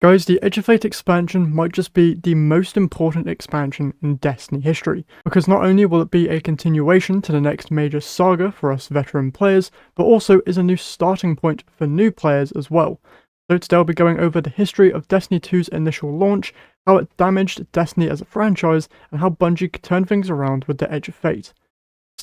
Guys, the Edge of Fate expansion might just be the most important expansion in Destiny history, because not only will it be a continuation to the next major saga for us veteran players, but also is a new starting point for new players as well. So today I'll be going over the history of Destiny 2's initial launch, how it damaged Destiny as a franchise, and how Bungie could turn things around with the Edge of Fate.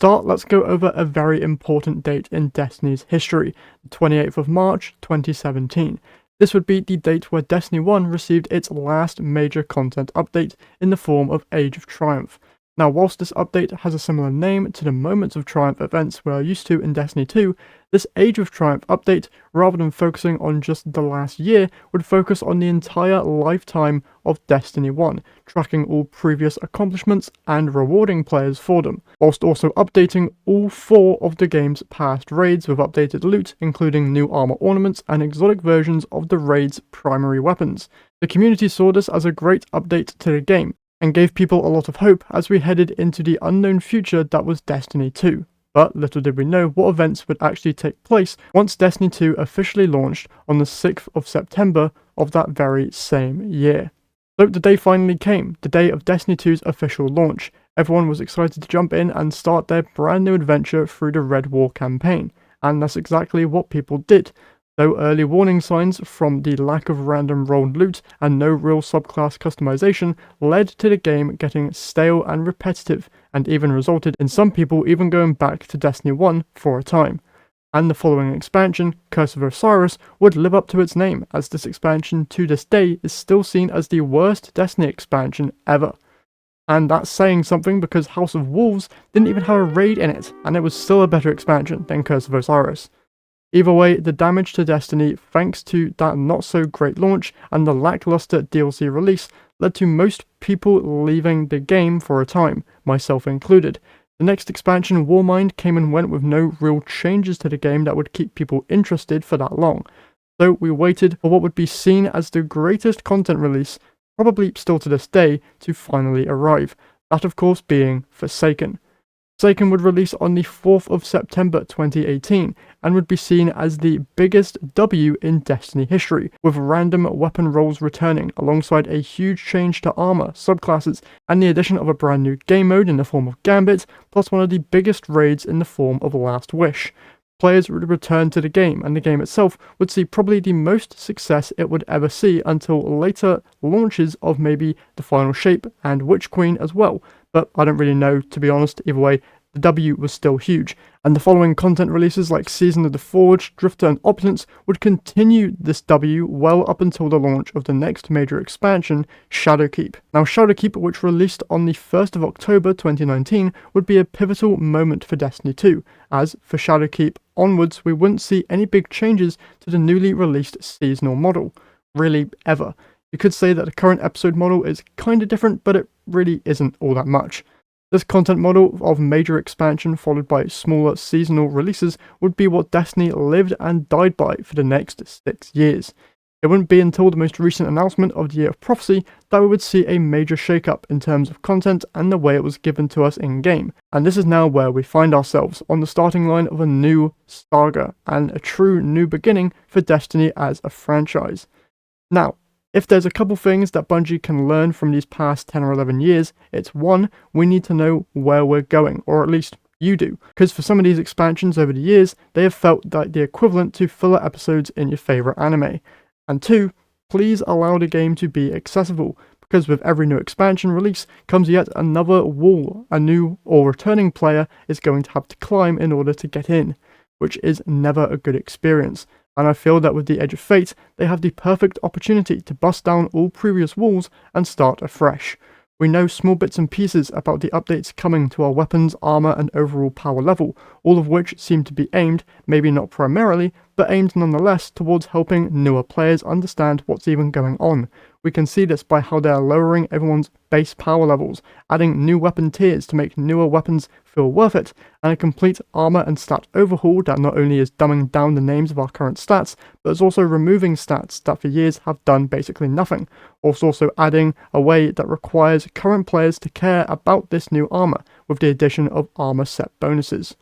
Let's go over a very important date in Destiny's history, the 28th of March 2017. This would be the date where Destiny 1 received its last major content update in the form of Age of Triumph. Now, whilst this update has a similar name to the Moments of Triumph events we're used to in Destiny 2, this Age of Triumph update, rather than focusing on just the last year, would focus on the entire lifetime of Destiny 1, tracking all previous accomplishments and rewarding players for them, whilst also updating all 4 of the game's past raids with updated loot, including new armor ornaments and exotic versions of the raid's primary weapons. The community saw this as a great update to the game, and gave people a lot of hope as we headed into the unknown future that was Destiny 2. But little did we know what events would actually take place once Destiny 2 officially launched on the 6th of September of that very same year. So the day finally came, the day of Destiny 2's official launch. Everyone was excited to jump in and start their brand new adventure through the Red War campaign, and that's exactly what people did. Though early warning signs from the lack of random rolled loot and no real subclass customization led to the game getting stale and repetitive, and even resulted in some people even going back to Destiny 1 for a time. And the following expansion, Curse of Osiris, would live up to its name, as this expansion to this day is still seen as the worst Destiny expansion ever. And that's saying something because House of Wolves didn't even have a raid in it, and it was still a better expansion than Curse of Osiris. Either way, the damage to Destiny, thanks to that not-so-great launch and the lackluster DLC release, led to most people leaving the game for a time, myself included. The next expansion, Warmind, came and went with no real changes to the game that would keep people interested for that long. So we waited for what would be seen as the greatest content release, probably still to this day, to finally arrive. That of course being Forsaken. Forsaken would release on the 4th of September 2018 and would be seen as the biggest W in Destiny history, with random weapon rolls returning alongside a huge change to armor, subclasses, and the addition of a brand new game mode in the form of Gambit, plus one of the biggest raids in the form of Last Wish. Players would return to the game, and the game itself would see probably the most success it would ever see until later launches of maybe The Final Shape and Witch Queen as well. But I don't really know, to be honest. Either way, the W was still huge, and the following content releases like Season of the Forge, Drifter and Opulence would continue this W well up until the launch of the next major expansion, Shadowkeep. Now Shadowkeep, which released on the 1st of October 2019, would be a pivotal moment for Destiny 2, as for Shadowkeep onwards we wouldn't see any big changes to the newly released seasonal model, really ever. You could say that the current episode model is kinda different, but it really isn't all that much. This content model of major expansion followed by smaller seasonal releases would be what Destiny lived and died by for the next 6 years. It wouldn't be until the most recent announcement of the Year of Prophecy that we would see a major shakeup in terms of content and the way it was given to us in-game, and this is now where we find ourselves, on the starting line of a new saga and a true new beginning for Destiny as a franchise. Now, if there's a couple things that Bungie can learn from these past 10 or 11 years, it's 1, we need to know where we're going, or at least you do, because for some of these expansions over the years, they have felt like the equivalent to filler episodes in your favourite anime. And 2, please allow the game to be accessible, because with every new expansion release comes yet another wall a new or returning player is going to have to climb in order to get in, which is never a good experience. And I feel that with the Edge of Fate, they have the perfect opportunity to bust down all previous walls and start afresh. We know small bits and pieces about the updates coming to our weapons, armor, and overall power level, all of which seem to be aimed, maybe not primarily, but aimed nonetheless towards helping newer players understand what's even going on. We can see this by how they are lowering everyone's base power levels, adding new weapon tiers to make newer weapons feel worth it, and a complete armor and stat overhaul that not only is dumbing down the names of our current stats, but is also removing stats that for years have done basically nothing, whilst also adding a way that requires current players to care about this new armor, with the addition of armor set bonuses.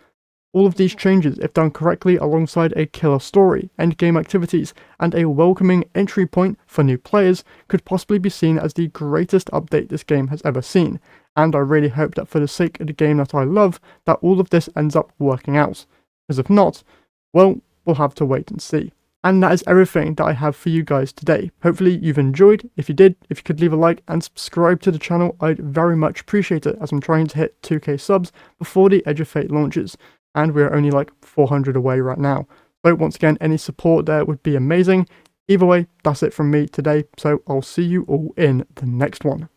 All of these changes, if done correctly alongside a killer story, endgame activities, and a welcoming entry point for new players, could possibly be seen as the greatest update this game has ever seen, and I really hope that for the sake of the game that I love, that all of this ends up working out. Because if not, well, we'll have to wait and see. And that is everything that I have for you guys today. Hopefully you've enjoyed. If you did, if you could leave a like and subscribe to the channel, I'd very much appreciate it, as I'm trying to hit 2k subs before the Edge of Fate launches, and we're only like 400 away right now. So once again, any support there would be amazing. Either way, that's it from me today, so I'll see you all in the next one.